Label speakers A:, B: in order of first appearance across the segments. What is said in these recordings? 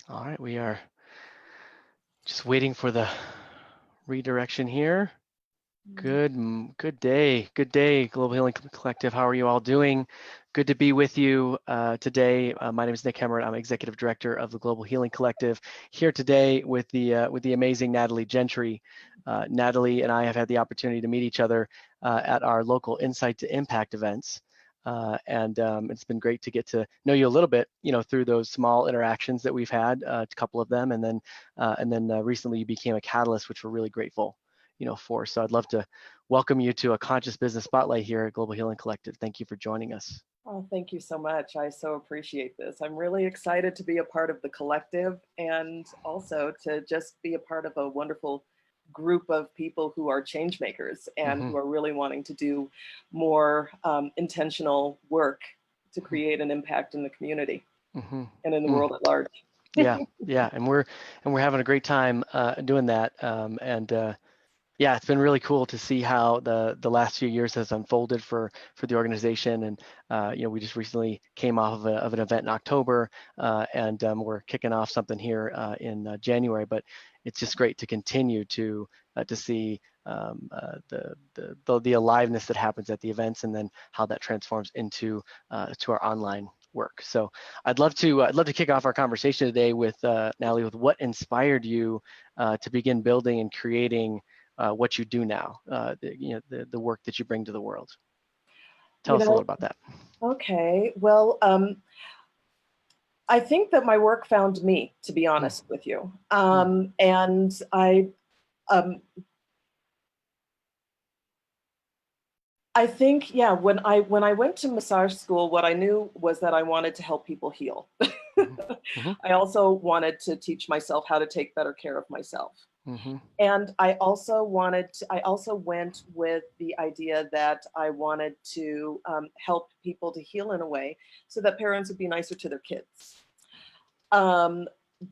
A: All right, we are just waiting for the redirection here. Good day, Global Healing Collective. How are you all doing? Good to be with you today. My name is Nick Hemmert. I'm Executive Director of the Global Healing Collective. Here today with the amazing Natalie Gentry. Natalie and I have had the opportunity to meet each other at our local Insight to Impact events. And it's been great to get to know you a little bit, through those small interactions that we've had, a couple of them, and then recently you became a catalyst, which we're really grateful, for. So I'd love to welcome you to a Conscious Business Spotlight here at Global Healing Collective. Thank you for joining us.
B: Oh, thank you so much. I so appreciate this. I'm really excited to be a part of the collective and also to just be a part of a wonderful group of people who are change makers and
A: Mm-hmm.
B: who are really wanting to do more intentional work to create an impact in the community
A: Mm-hmm.
B: and in the
A: Mm.
B: world at large.
A: Yeah, and we're having a great time doing that. Yeah, it's been really cool to see how the last few years has unfolded for the organization. And we just recently came off of an event in October, and we're kicking off something here in January. But it's just great to continue to see the aliveness that happens at the events, and then how that transforms into to our online work. So I'd love to kick off our conversation today with Natalie, with what inspired you to begin building and creating what you do now, the work that you bring to the world. Tell
B: You
A: us a little
B: know,
A: about that.
B: okay. Well, I think that my work found me, to be
A: Mm,
B: honest with you.
A: mm,
B: And um, I think, yeah, when I went to massage school, what I knew was that I wanted to help people heal.
A: mhm, mhm,
B: I also wanted to teach myself how to take better care of myself.
A: mhm,
B: And I also went with the idea that I wanted to help people to heal in a way so that parents would be nicer to their kids. Um,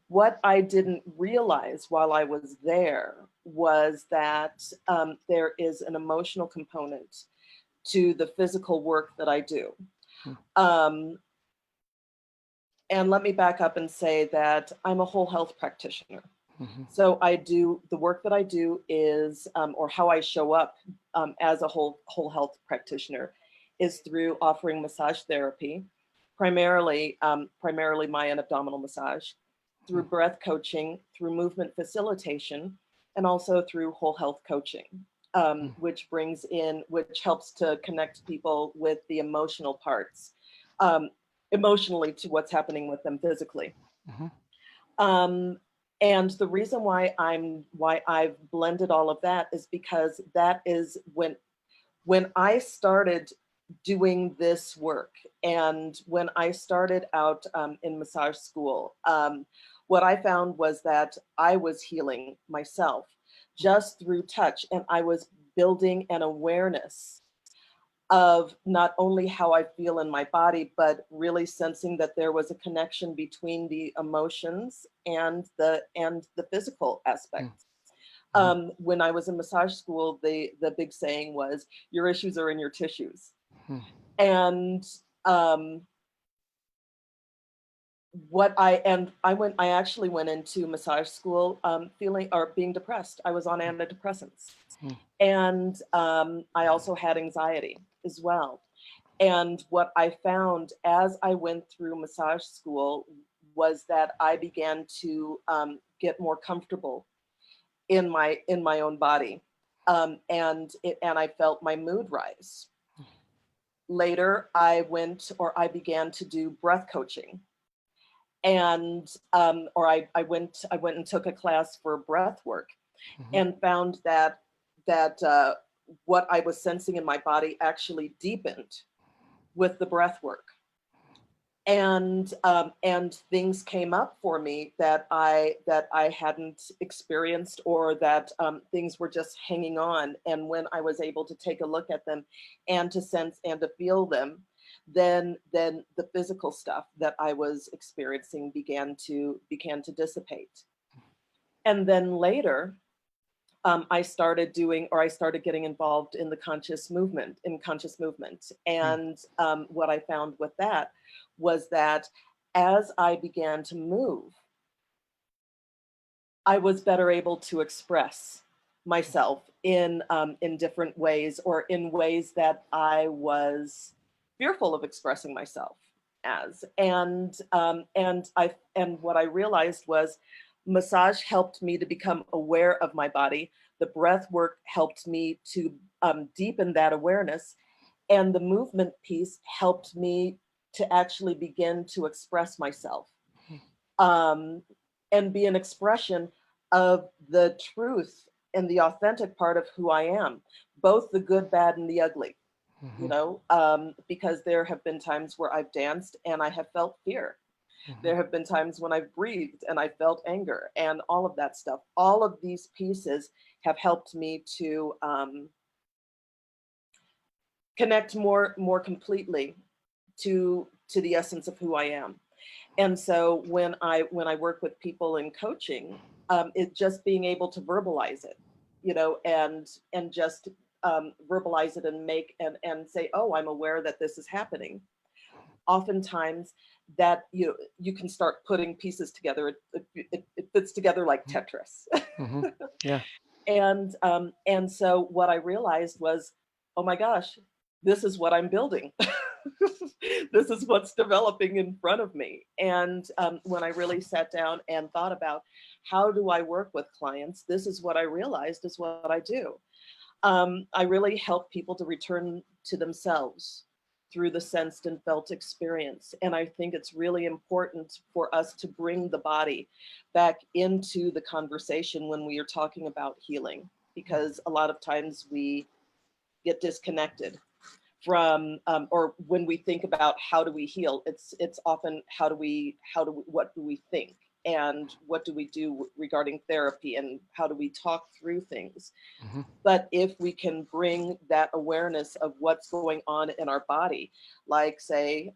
B: what I didn't realize while I was there was that there is an emotional component to the physical work that I do.
A: mm,
B: Um, and let me back up and say that I'm a whole health practitioner.
A: mhm,
B: So I do the work that I do is, or how I show up as a whole health practitioner, is through offering massage therapy, primarily Mayan abdominal massage, through
A: mm,
B: breath coaching, through movement facilitation, and also through whole health coaching,
A: mm,
B: which helps to connect people with the emotional parts, um, emotionally to what's happening with them physically.
A: mhm,
B: Um, and the reason why I've blended all of that is because that is when I started doing this work and when I started out in massage school, what I found was that I was healing myself just through touch, and I was building an awareness of not only how I feel in my body, but really sensing that there was a connection between the emotions and the physical
A: mm,
B: aspects.
A: mhm,
B: When I was in massage school, the big saying was, "Your issues are in your tissues,"
A: mm,
B: and um, I actually went into massage school feeling or being depressed. I was on antidepressants,
A: mm,
B: and I also had anxiety as well. And what I found as I went through massage school was that I began to get more comfortable in my own body, and I felt my mood rise. Later, I began to do breath coaching, and or I went and took a class for breath work,
A: mhm,
B: and found that what I was sensing in my body actually deepened with the breath work. And things came up for me that I hadn't experienced, or that things were just hanging on. And when I was able to take a look at them and to sense and to feel them, then the physical stuff that I was experiencing began to dissipate. And then later, I started getting involved in the conscious movement.
A: mm,
B: And what I found with that was that as I began to move, I was better able to express myself in different ways, or in ways that I was fearful of expressing myself as. And what I realized was massage helped me to become aware of my body. The breath work helped me to deepen that awareness, and the movement piece helped me to actually begin to express myself, um, and be an expression of the truth and the authentic part of who I am, both the good, bad, and the ugly.
A: Mm-hmm.
B: Because there have been times where I've danced and I have felt fear.
A: Mm-hmm.
B: There have been times when I've breathed and I felt anger, and all of that stuff. All of these pieces have helped me to connect more completely to the essence of who I am. And so when I work with people in coaching, it just being able to verbalize it, and just verbalize it and make and say, oh, I'm aware that this is happening. Oftentimes, that you can start putting pieces together. It fits together like Tetris.
A: Mm-hmm. Yeah.
B: And so what I realized was, oh my gosh, this is what I'm building. This is what's developing in front of me. And when I really sat down and thought about how do I work with clients, this is what I realized is what I do. I really help people to return to themselves through the sensed and felt experience. And I think it's really important for us to bring the body back into the conversation when we are talking about healing, because a lot of times we get disconnected from, or when we think about how do we heal, it's often what do we think, and what do we do regarding therapy, and how do we talk through things.
A: Mm-hmm.
B: But if we can bring that awareness of what's going on in our body, like say,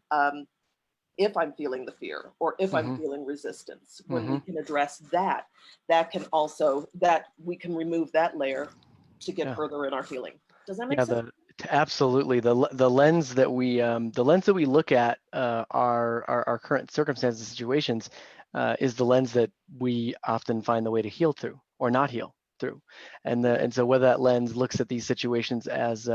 B: if I'm feeling the fear, or if I'm
A: Mm-hmm.
B: feeling resistance, when
A: Mm-hmm.
B: we can address that, that we can remove that layer to get
A: Yeah.
B: further in our healing. Does that make
A: Yeah,
B: sense?
A: absolutely the lens that we look at our current circumstances and situations is the lens that we often find the way to heal through or not heal through, and so whether that lens looks at these situations as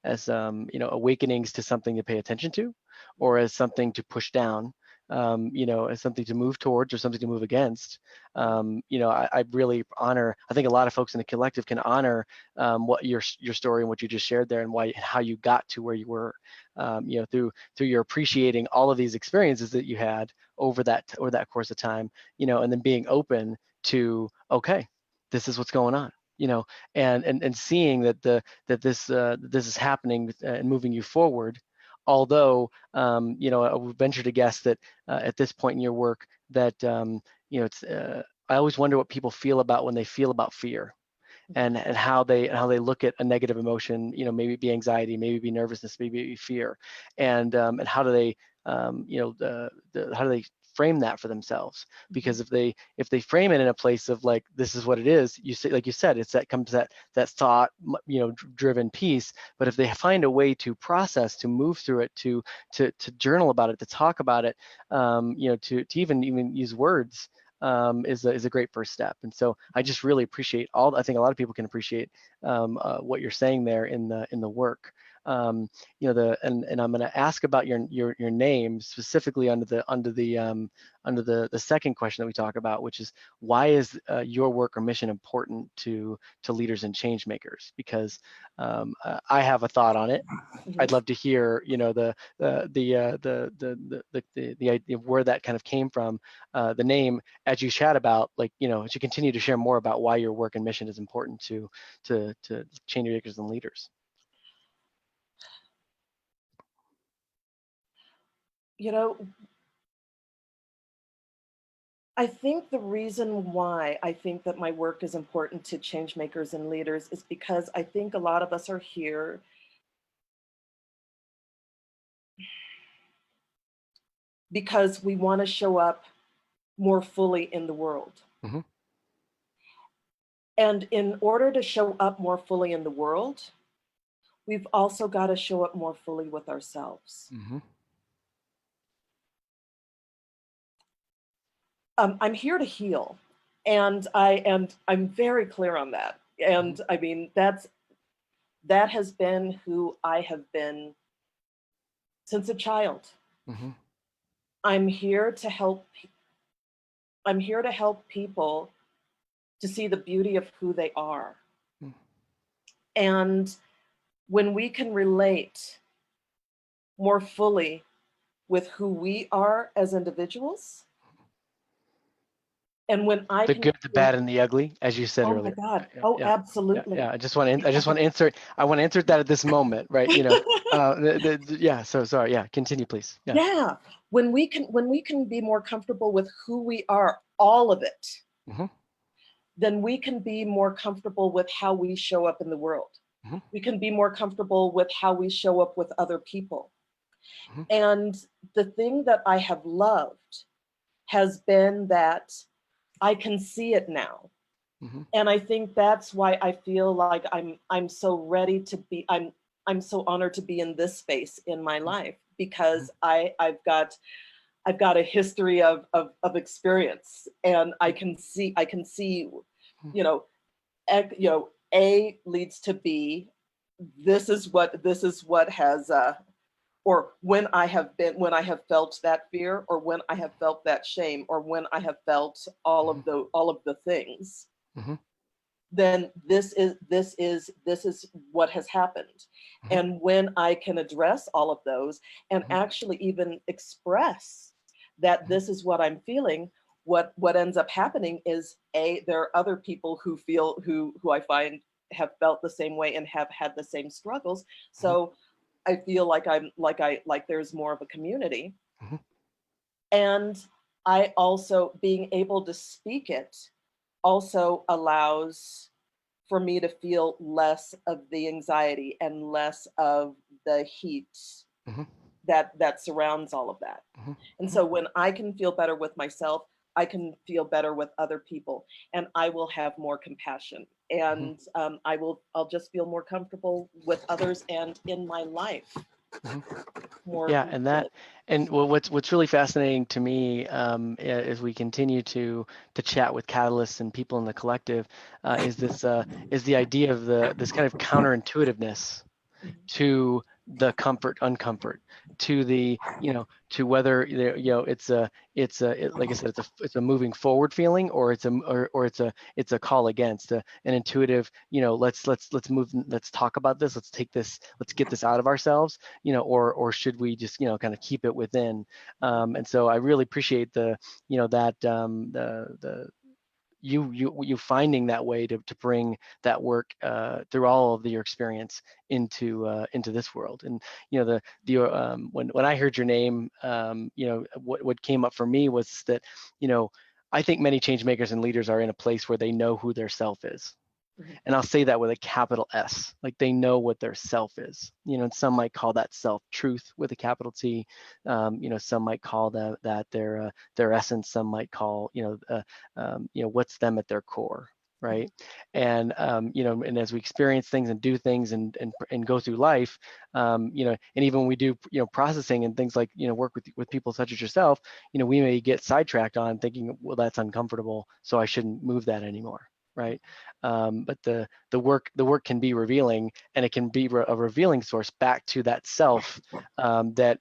A: awakenings to something to pay attention to, or as something to push down, as something to move towards or something to move against. I really honor. I think a lot of folks in the collective can honor what your story and what you just shared there, and how you got to where you were, through your appreciating all of these experiences that you had over that course of time, and then being open to, okay, this is what's going on, and seeing that this is happening and moving you forward. Although, I would venture to guess that at this point in your work that it's I always wonder what people feel about when they feel about fear, and how they look at a negative emotion, maybe it be anxiety, maybe it be nervousness, maybe it be fear, and how do they how do they frame that for themselves? Because if they frame it in a place of like, this is what it is, you say, like you said, it's that thought, driven piece. But if they find a way to process, to move through it, to journal about it, to talk about it, to even use words, is a great first step. And so I just really appreciate I think a lot of people can appreciate what you're saying there in the work. And I'm going to ask about your name specifically under the second question that we talk about, which is, why is your work or mission important to leaders and change makers? Because I have a thought on it. I'd love to hear, the idea of where that kind of came from, the name, as you chat about, like, as you continue to share more about why your work and mission is important to change makers and leaders.
B: You know, I think the reason why I think that my work is important to change makers and leaders is because I think a lot of us are here because we want to show up more fully in the world.
A: Mm-hmm.
B: And in order to show up more fully in the world, we've also got to show up more fully with ourselves.
A: Mm-hmm.
B: I'm here to heal. I'm very clear on that. And I mean, that has been who I have been since a child.
A: Mm-hmm.
B: I'm here to help. I'm here to help people to see the beauty of who they are.
A: Mm-hmm.
B: And when we can relate more fully with who we are as individuals, and when I
A: The
B: can
A: good, the
B: feel,
A: bad, and the ugly, as you said
B: oh my
A: earlier.
B: God,
A: Yeah,
B: oh,
A: yeah, yeah,
B: absolutely.
A: yeah. I just want to insert. I want to insert that at this moment, right? Yeah. So sorry. Yeah. Continue, please. Yeah.
B: Yeah, when we can be more comfortable with who we are, all of it,
A: Mm-hmm.
B: then we can be more comfortable with how we show up in the world.
A: Mm-hmm.
B: We can be more comfortable with how we show up with other people.
A: Mm-hmm.
B: And the thing that I have loved has been that I can see it now.
A: Mm-hmm.
B: And I think that's why I feel like I'm so ready to be I'm so honored to be in this space in my life, because I've got a history of experience, and I can see, you know, A leads to B. This is what has or when I have felt that fear, or when I have felt that shame, or when I have felt
A: Mm-hmm.
B: all of the things,
A: Mm-hmm.
B: then this is what has happened. And when I can address all of those and
A: Mm-hmm.
B: actually even express that
A: Mm-hmm.
B: this is what I'm feeling, what ends up happening is, there are other people who feel, who I find have felt the same way and have had the same struggles.
A: Mm-hmm.
B: So I feel like like there's more of a community.
A: Mm-hmm.
B: And I also, being able to speak it also allows for me to feel less of the anxiety and less of the heat
A: Mm-hmm.
B: that surrounds all of that. And
A: Mm-hmm.
B: so when I can feel better with myself, I can feel better with other people, and I will have more compassion,
A: Mm-hmm.
B: and I'll just feel more comfortable with others and in my life
A: Mm-hmm.
B: more
A: Yeah, and
B: fully.
A: well, what's really fascinating to me, as we continue to chat with catalysts and people in the collective, is the idea of this kind of counterintuitiveness to the comfort uncomfort, to the, to whether like I said, it's a moving forward feeling, or it's a call against, an intuitive, let's move, let's talk about this, let's get this out of ourselves, or should we just, kind of keep it within. And so I really appreciate that, you finding that way to bring that work, through all of your experience into this world. And when I heard your name, what came up for me was that, I think many change makers and leaders are in a place where they know who their self is.
B: Mhm.
A: And I'll say that with a capital S, like they know what their self is, and some might call that self truth with a capital T. Some might call that their essence. Some might call, what's them at their core, right? And and as we experience things and do things and go through life, and even when we do, processing and things like, work with people such as yourself, we may get sidetracked on thinking, well, that's uncomfortable, so I shouldn't move that anymore, right? But the work can be revealing, and it can be a revealing source back to that self, that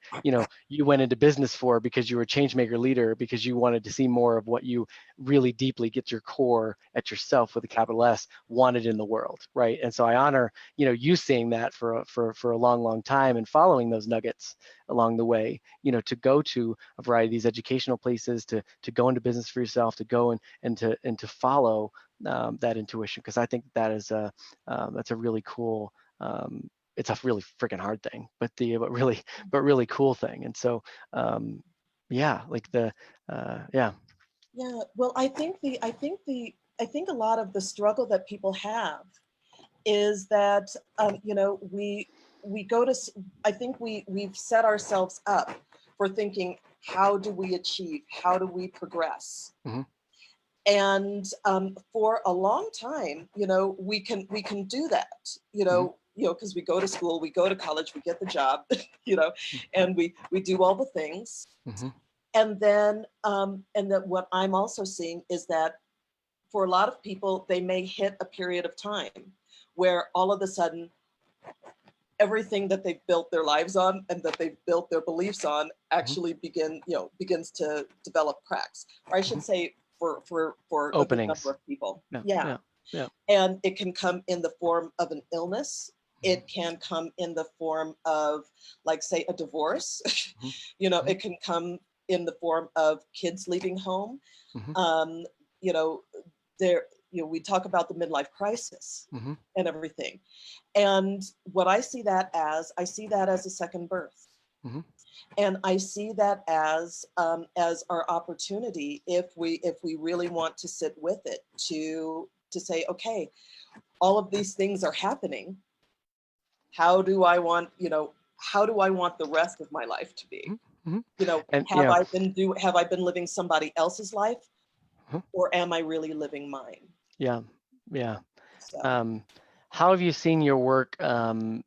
A: you went into business for, because you were a change maker leader, because you wanted to see more of what you really deeply get your core at yourself with a capital S wanted in the world, right? And so I honor you seeing that for a long time, and following those nuggets along the way, to go to a variety of these educational places, to go into business for yourself, to go and to follow that intuition, because I think that's a really cool, it's a really freaking hard thing, but really cool thing. And so yeah, like yeah.
B: Yeah, well, I think a lot of the struggle that people have is that, we go to I think we've set ourselves up for thinking, how do we achieve, how do we progress?
A: Mm-hmm.
B: And for a long time, we can do that,
A: Mm-hmm.
B: because we go to school, we go to college, we get the job, and we do all the things.
A: Mm-hmm.
B: And then what I'm also seeing is that for a lot of people, they may hit a period of time where all of a sudden everything that they've built their lives on and that they've built their beliefs on actually begins to develop cracks. Or I should say for a good number of people. Yeah. And it can come in the form of an illness. It can come in the form of, like, say, a divorce. It can come in the form of kids leaving home. We talk about the midlife crisis and everything. And what I see that as a second birth. And I see that as our opportunity, if we really want to sit with it, to say, okay, all of these things are happening. How do I want the rest of my life to be? Have I been living somebody else's life, or am I really living mine?
A: Yeah.
B: So.
A: How have you seen your work, not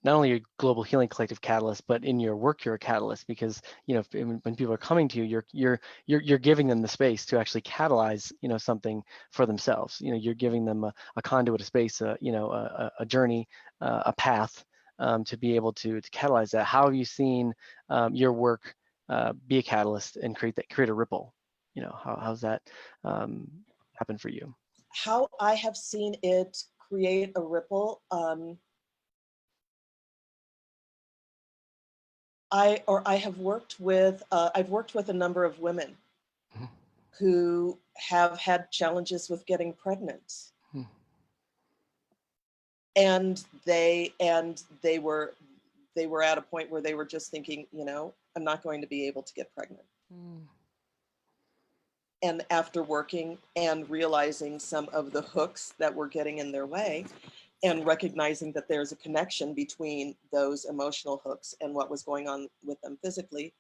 A: only a Global Healing Collective catalyst, but in your work, you're a catalyst, because, when people are coming to you, you're giving them the space to actually catalyze, something for themselves. You're giving them a conduit, a space, a journey, a path, to be able to catalyze that. How have you seen your work be a catalyst and create a ripple? How's that happen for you?
B: How I have seen it create a ripple. I've worked with a number of women who have had challenges with getting pregnant. And they were at a point where they were just thinking, I'm not going to be able to get pregnant. And after working and realizing some of the hooks that were getting in their way, and recognizing that there's a connection between those emotional hooks and what was going on with them physically,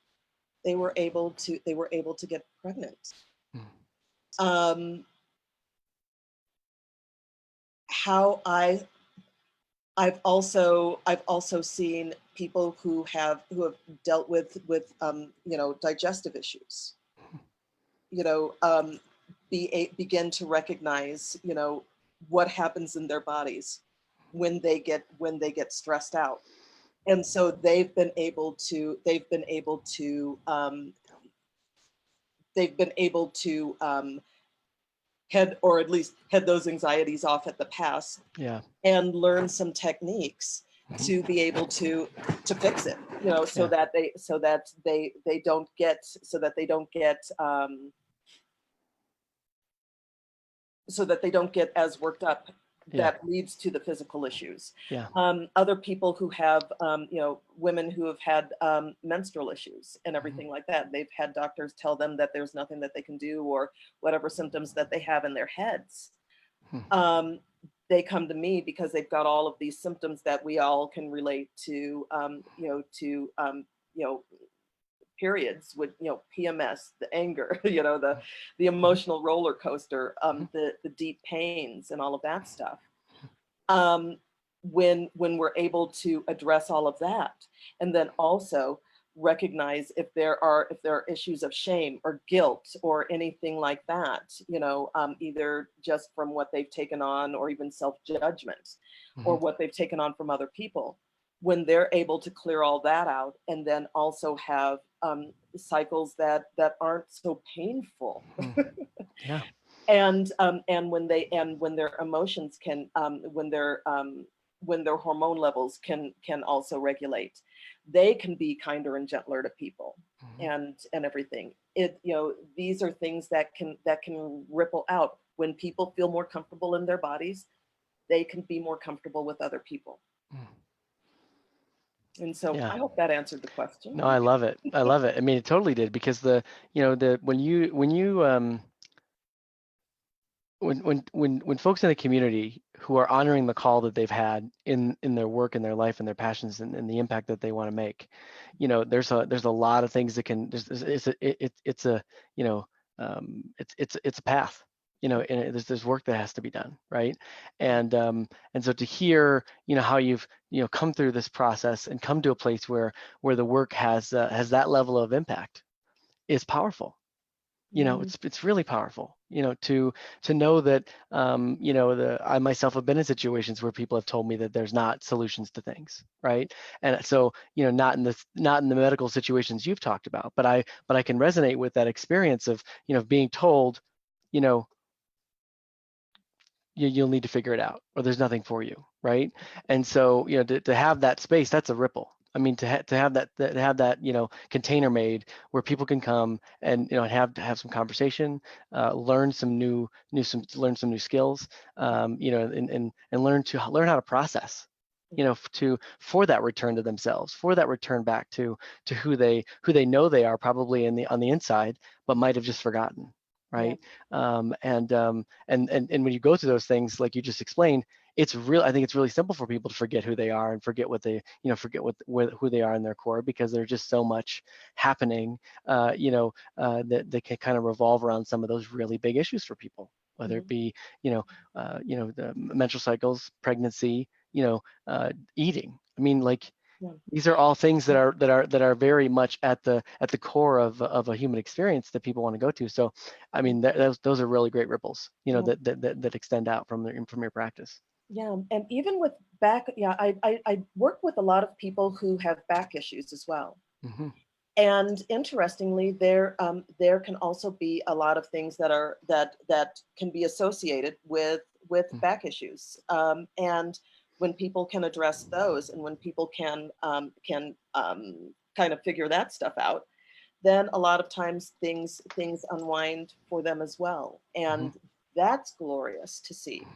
B: they were able to get pregnant. How I've also seen people who have dealt with digestive issues, begin to recognize what happens in their bodies when they get stressed out. And so they've been able to head those anxieties off at the pass, and learn some techniques to be able to fix it, so that they don't get as worked up. That leads to the physical issues. Other people who have, women who have had menstrual issues and everything like that, they've had doctors tell them that there's nothing that they can do, or whatever symptoms that they have in their heads. They come to me because they've got all of these symptoms that we all can relate to, periods with, PMS, the anger, the emotional roller coaster, the deep pains and all of that stuff. When we're able to address all of that, and then also recognize if there are issues of shame or guilt or anything like that, either just from what they've taken on, or even self-judgment, or what they've taken on from other people, when they're able to clear all that out, and then also have cycles that aren't so painful. And when their emotions can, when their hormone levels can also regulate, they can be kinder and gentler to people, and everything. These are things that can ripple out. When people feel more comfortable in their bodies, they can be more comfortable with other people. And so I hope that answered the question.
A: No, I love it. I mean, it totally did, because when folks in the community who are honoring the call that they've had in their work and their life and their passions, and the impact that they want to make, there's a lot of things that can, it's a path, and there's work that has to be done, right? And so to hear, how you've, come through this process and come to a place where the work has that level of impact is powerful. It's really powerful, to know that, I myself have been in situations where people have told me that there's not solutions to things, right? And so, not in the medical situations you've talked about, but I can resonate with that experience of, being told, you know, you'll need to figure it out, or there's nothing for you, right? And so, to have that space, that's a ripple. I mean, to have that container made where people can come and have some conversation, learn some learn some new skills, and learn how to process, for that return to themselves, for that return back to who they know they are, probably on the inside, but might have just forgotten,
B: Yeah.
A: right? And when you go through those things like you just explained, I think it's really simple for people to forget who they are and forget who they are in their core, because there's just so much happening, that can kind of revolve around some of those really big issues for people, whether it be, the menstrual cycles, pregnancy, eating. I mean, like,
B: Yeah.
A: these are all things that are very much at the core of a human experience that people want to go to. So, I mean, those are really great ripples,
B: Yeah.
A: that extend out from your practice.
B: Yeah, and even with back, yeah, I work with a lot of people who have back issues as well.
A: Hmm.
B: And interestingly, there can also be a lot of things that can be associated with back issues. And when people can address those, and when people can kind of figure that stuff out, then a lot of times things unwind for them as well,
A: Hmm.
B: and that's glorious to see.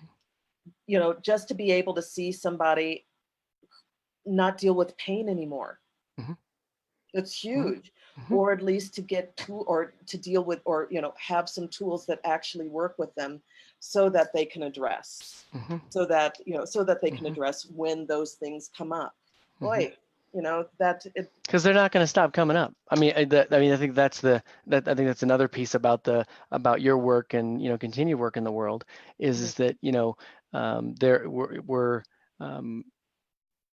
B: Just to be able to see somebody not deal with pain anymore.
A: Hmm.
B: It's
A: Hmm.
B: huge.
A: Hmm.
B: Or at least to get to, or to deal with, or have some tools that actually work with them, so that they can address,
A: Hmm.
B: so that they can
A: Hmm.
B: address when those things come up.
A: Hmm.
B: Boy, that it.
A: Because they're not going to stop coming up. I mean, I think I think that's another piece about your work and, continued work in the world, is that, there we're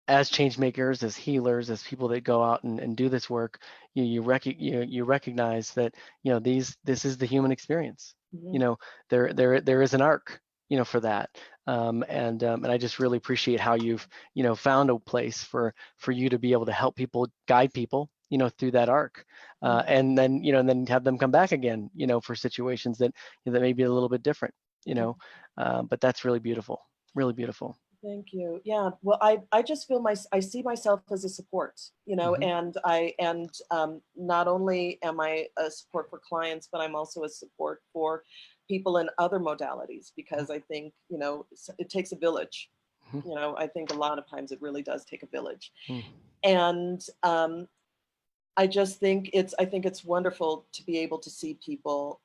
A: as change makers, as healers, as people that go out and do this work, you recognize that, this is the human experience.
B: Mhm.
A: You know, there is an arc, for that. And I just really appreciate how you've, found a place for you to be able to help people, guide people, through that arc, and then have them come back again, for situations that may be a little bit different, but that's really beautiful, really beautiful.
B: Thank you. Yeah. Well, I just I see myself as a support,
A: Hmm.
B: and not only am I a support for clients, but I'm also a support for people in other modalities, because I think, it takes a village.
A: Hmm.
B: I think a lot of times it really does take a village.
A: Hmm.
B: And I think it's wonderful to be able to see people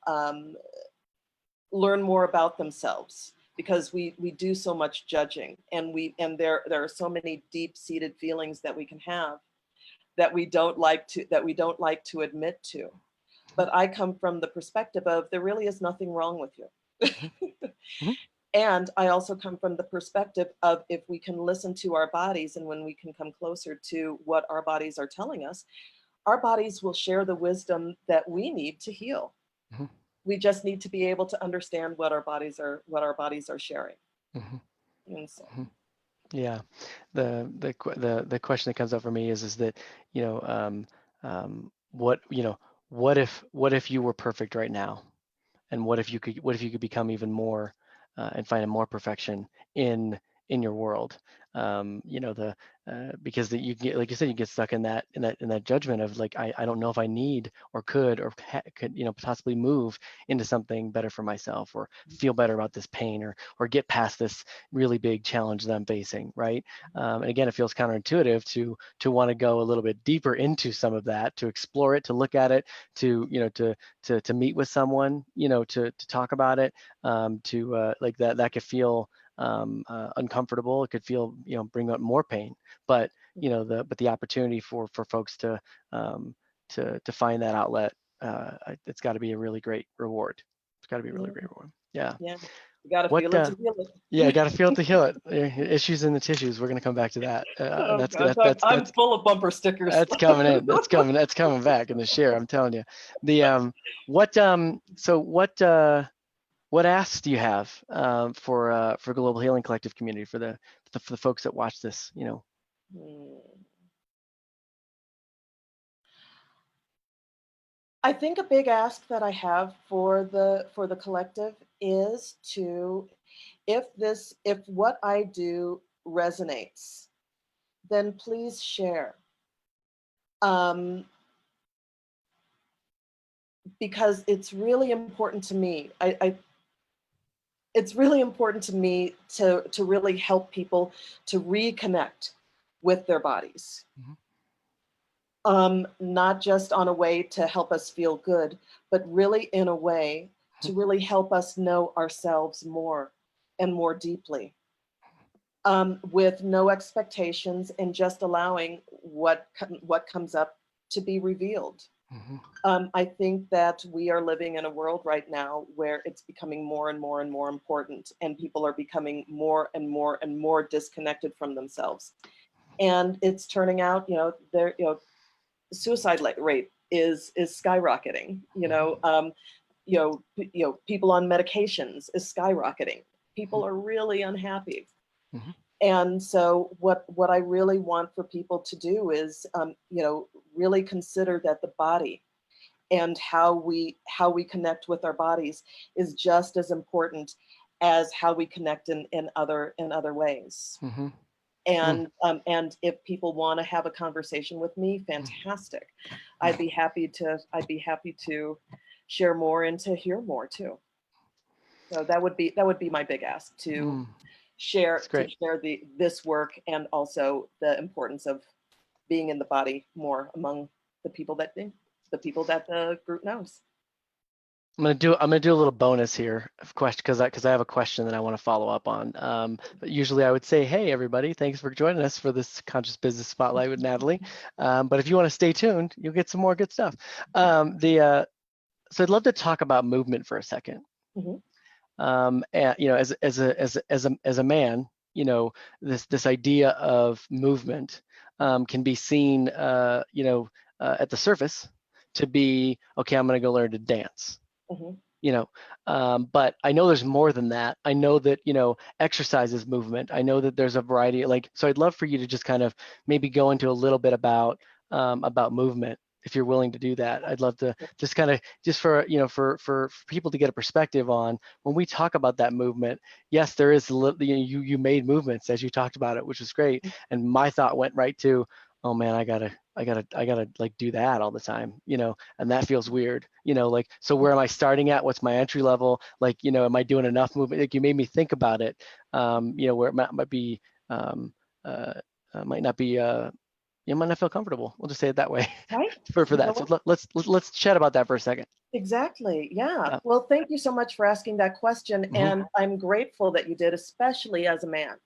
B: learn more about themselves, because we do so much judging, and there are so many deep-seated feelings that we can have, that we don't like to admit to. But I come from the perspective of, there really is nothing wrong with
A: Hmm.
B: you.
A: Hmm.
B: And I also come from the perspective of, if we can listen to our bodies, and when we can come closer to what our bodies are telling us, our bodies will share the wisdom that we need to heal.
A: Hmm.
B: We just need to be able to understand what our bodies are sharing.
A: Hmm.
B: And so,
A: Hmm. Yeah. The question that comes up for me is that, you know, what if you were perfect right now? And what if you could become even more, and find more perfection in in your world? Because you get, like you said, you get stuck in that judgment of, like, I don't know if I need or could or could, possibly move into something better for myself, or feel better about this pain, or get past this really big challenge that I'm facing, right? And again, it feels counterintuitive to want to go a little bit deeper into some of that, to explore it, to look at it, to meet with someone, to talk about it, to like that could feel, uncomfortable. It could feel, bring up more pain, but the opportunity for folks to find that outlet, it's got to be a really great reward. It's got to be a really
B: yeah,
A: great reward. Yeah.
B: yeah. You got to
A: what
B: feel it to feel
A: yeah,
B: it.
A: got to feel it to heal it. Issues in the tissues. We're gonna come back to that.
B: Oh
A: That's
B: gosh,
A: that, that's
B: I'm full of bumper stickers.
A: that's coming in. That's coming back in the share. I'm telling you. The what so what asks do you have for Global Healing Collective community for the folks that watch this? You know.
B: Hmm. I think a big ask that I have for the collective is to, if what I do resonates, then please share. Because it's really important to me. It's really important to me to really help people to reconnect with their bodies. Not just on a way to help us feel good, but really in a way to really help us know ourselves more and more deeply, with no expectations and just allowing what comes up to be revealed. I think that we are living in a world right now where it's becoming more and more and more important, and people are becoming more and more and more disconnected from themselves. And it's turning out, suicide rate is skyrocketing. People on medications is skyrocketing. People are really unhappy. And so what I really want for people to do is, really consider that the body and how we connect with our bodies is just as important as how we connect in other ways. And if people want to have a conversation with me, fantastic. I'd be happy to share more and to hear more too. So that would be my big ask, to share this work, and also the importance of being in the body more among the people that the group knows.
A: I'm gonna do a little bonus here of question, because I have a question that I want to follow up on. But usually I would say, hey everybody, thanks for joining us for this Conscious Business Spotlight with Natalie. But if you want to stay tuned, you'll get some more good stuff. So I'd love to talk about movement for a second. And, as a man, this idea of movement can be seen, at the surface to be, okay, I'm going to go learn to dance. But I know there's more than that. I know that, exercise is movement. I know that there's a variety, so I'd love for you to just kind of maybe go into a little bit about movement, if you're willing to do that. I'd love to just kind of, just for people to get a perspective on when we talk about that movement. Yes, there is a little, you made movements as you talked about it, which was great. And my thought went right to, oh man, I gotta like do that all the time, and that feels weird, so where am I starting at? What's my entry level? Am I doing enough movement? Like, you made me think about it, where it might be, might not be, you might not feel comfortable. We'll just say it that way.
B: Right.
A: for that. So let's chat about that for a second.
B: Exactly. Yeah. Well, thank you so much for asking that question. And I'm grateful that you did, especially as a man.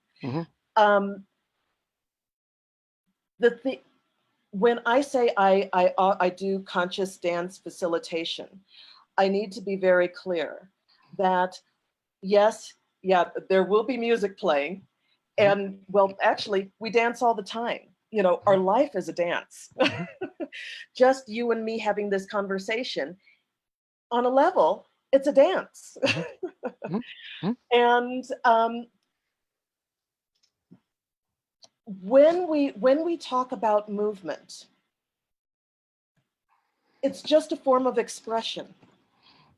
B: When I say I do conscious dance facilitation, I need to be very clear that yes, yeah, there will be music playing. And well, actually, we dance all the time. Our life is a dance. Just you and me having this conversation, on a level, it's a dance. And when we talk about movement, it's just a form of expression.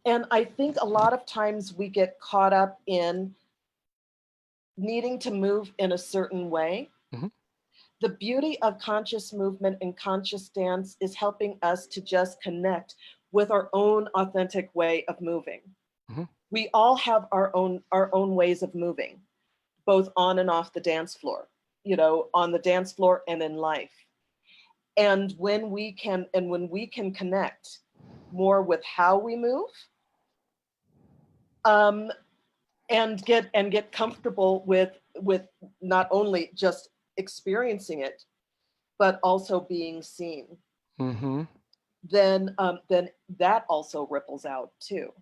B: And I think a lot of times we get caught up in needing to move in a certain way. The beauty of conscious movement and conscious dance is helping us to just connect with our own authentic way of moving. We all have our own ways of moving, both on and off the dance floor, on the dance floor and in life. And when we can connect more with how we move, and get comfortable with not only just experiencing it, but also being seen, then that also ripples out too.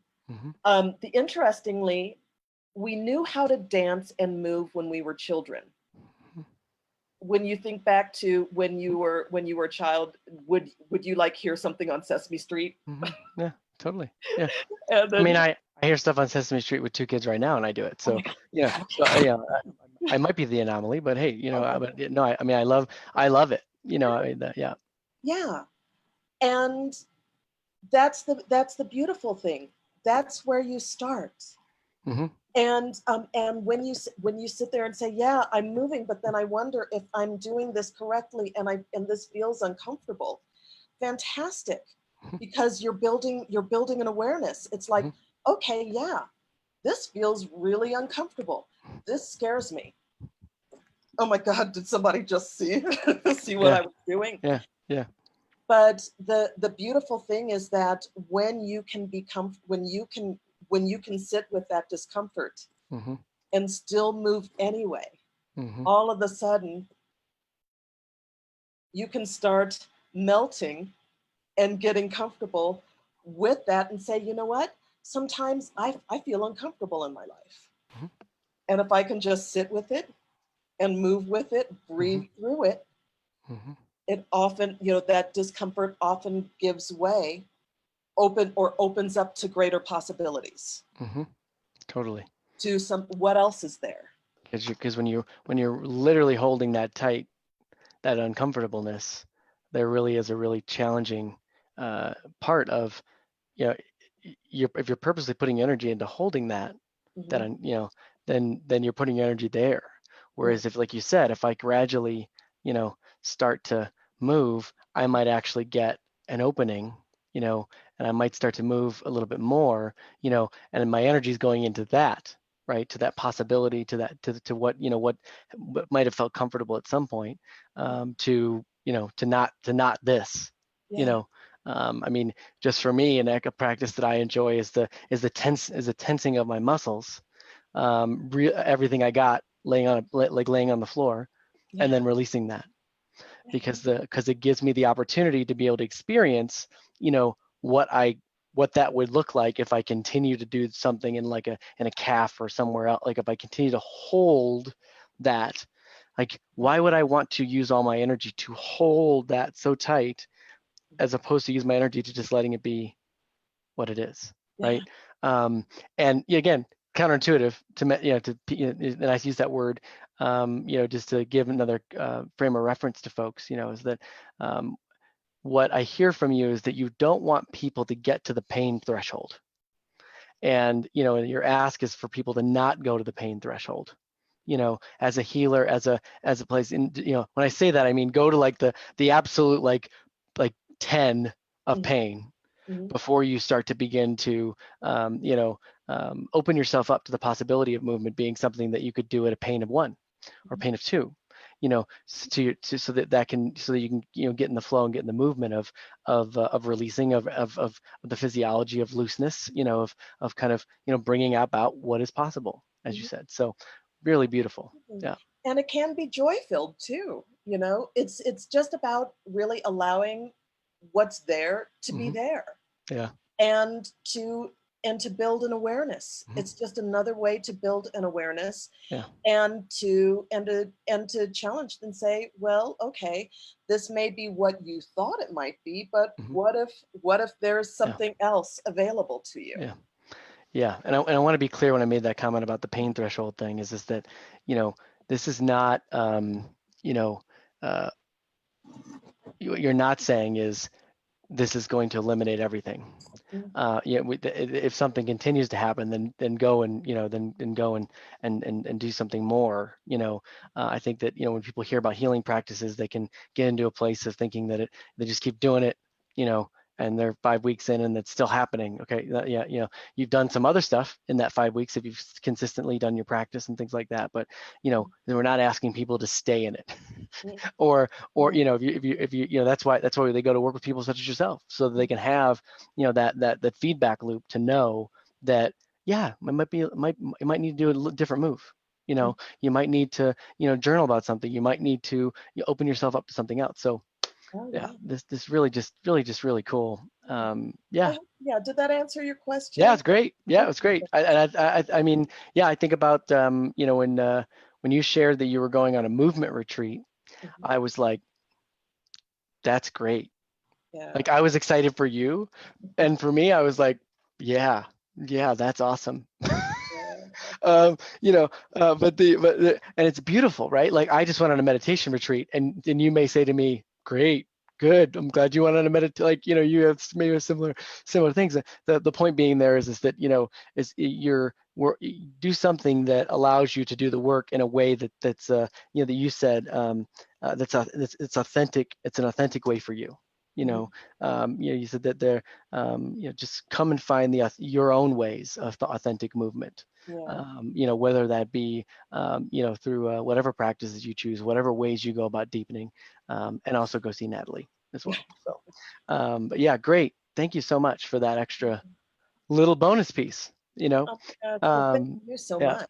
B: Interestingly, we knew how to dance and move when we were children. When you think back to when you were a child, would you like hear something on Sesame Street?
A: Yeah, totally. Yeah.
B: And
A: I
B: then,
A: mean, I hear stuff on Sesame Street with 2 kids right now, and I do it.
B: oh
A: So,
B: my God,
A: yeah.
B: yeah,
A: So, I might be the anomaly, but hey,
B: oh my
A: but
B: God.
A: no, I mean, I love it. I mean, yeah.
B: Yeah. And that's the beautiful thing. That's where you start.
A: Mm-hmm.
B: And when you sit there and say, yeah, I'm moving, but then I wonder if I'm doing this correctly, and this feels uncomfortable. Fantastic, because you're building an awareness. It's like, okay, yeah, this feels really uncomfortable. This scares me. Oh my God, did somebody just see see what
A: Yeah.
B: I was doing?
A: Yeah. Yeah.
B: But the beautiful thing is that when you can become when you can sit with that discomfort
A: Mm-hmm.
B: and still move anyway,
A: Mm-hmm.
B: all of a sudden you can start melting and getting comfortable with that and say, you know what? Sometimes I feel uncomfortable in my life. And if I can just sit with it and move with it,
A: Mm-hmm.
B: breathe through it,
A: Mm-hmm.
B: it often, that discomfort often gives way, opens up to greater possibilities,
A: Mm-hmm. Totally.
B: to what else is there.
A: Because when you're literally holding that tight, that uncomfortableness, there really is a really challenging part of, you know, if you're purposely putting energy into holding that,
B: Mm-hmm.
A: then you're putting your energy there.
B: Yeah.
A: Whereas if, like you said, if I gradually, start to move, I might actually get an opening, and I might start to move a little bit more, and my energy is going into that, right? To that possibility, to that, to what, what might have felt comfortable at some point, to not this, you
B: Yeah.
A: know. I mean, just for me, an a practice that I enjoy is the tensing of my muscles, everything I got laying on the floor, and
B: Yeah.
A: then releasing that, because it gives me the opportunity to be able to experience, you know, what I what that would look like if I continue to do something in a calf or somewhere else. Like if I continue to hold that, like why would I want to use all my energy to hold that so tight as opposed to use my energy to just letting it be what it is,
B: Yeah.
A: right? And again, counterintuitive and I use that word, just to give another frame of reference to folks, is that what I hear from you is that you don't want people to get to the pain threshold, and your ask is for people to not go to the pain threshold. As a healer, as a place, in, when I say that, I mean go to like the absolute like 10 of
B: Mm-hmm.
A: pain
B: Mm-hmm.
A: before you start to begin to, open yourself up to the possibility of movement being something that you could do at a pain of 1 or pain of 2, so that you can, get in the flow and get in the movement of releasing of the physiology of looseness, of kind of, bringing about what is possible, as you
B: Mm-hmm.
A: said. So really beautiful. Yeah.
B: And it can be joy filled too. It's just about really allowing what's there to be
A: Hmm.
B: there,
A: Yeah.
B: and to build an awareness.
A: Hmm.
B: It's just another way to build an awareness,
A: Yeah.
B: and to challenge and say, well, okay, this may be what you thought it might be, but
A: Hmm.
B: what if there's
A: Yeah.
B: something else available to you?
A: Yeah. Yeah, and I want to be clear when I made that comment about the pain threshold thing is that, this is not, you know, uh, you're not saying is this is going to eliminate everything.
B: Mhm.
A: If something continues to happen, then go and, then go and do something more. I think that, when people hear about healing practices, they can get into a place of thinking that they just keep doing it, you know, and they're 5 weeks in and it's still happening. Okay, yeah, you've done some other stuff in that 5 weeks if you've consistently done your practice and things like that, but we're not asking people to stay in it. or
B: Mhm.
A: if you that's why they go to work with people such as yourself, so that they can have that feedback loop to know that, yeah, it might need to do a different move. You might need to journal about something. You might need to open yourself up to something else. So
B: Oh
A: Yeah,
B: yeah.
A: this really cool. Yeah,
B: Yeah. Did that answer your
A: yeah,
B: question?
A: it's great. Yeah, it's
B: Okay.
A: great. I mean, yeah, I think about when you shared that you were going on a movement retreat,
B: Mhm.
A: I was like, that's great.
B: Yeah.
A: Like I was excited for you, and for me, I was like, yeah, yeah, that's awesome.
B: Yeah.
A: And it's beautiful, right? Like I just went on a meditation retreat, and you may say to me, great, good, I'm glad you went on a like you have maybe similar things. The point being there is that is do something that allows you to do the work in a way that's that you said it's authentic. It's an authentic way for you.
B: Mhm.
A: You said that just come and find your own ways of the authentic movement.
B: Yeah.
A: Whether that be through whatever practices you choose, whatever ways you go about deepening, and also go see Natalie as well. So, but yeah, great. Thank you so much for that extra little bonus piece.
B: Oh my God. Well, thank
A: Um,
B: you so
A: yeah,
B: much.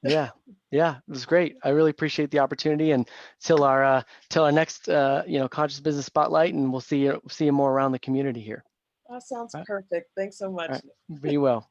A: yeah, yeah. It was great. I really appreciate the opportunity. And till our next conscious business spotlight, and we'll see you more around the community here.
B: That sounds
A: All right,
B: perfect. Thanks so
A: all
B: much.
A: right. Be well.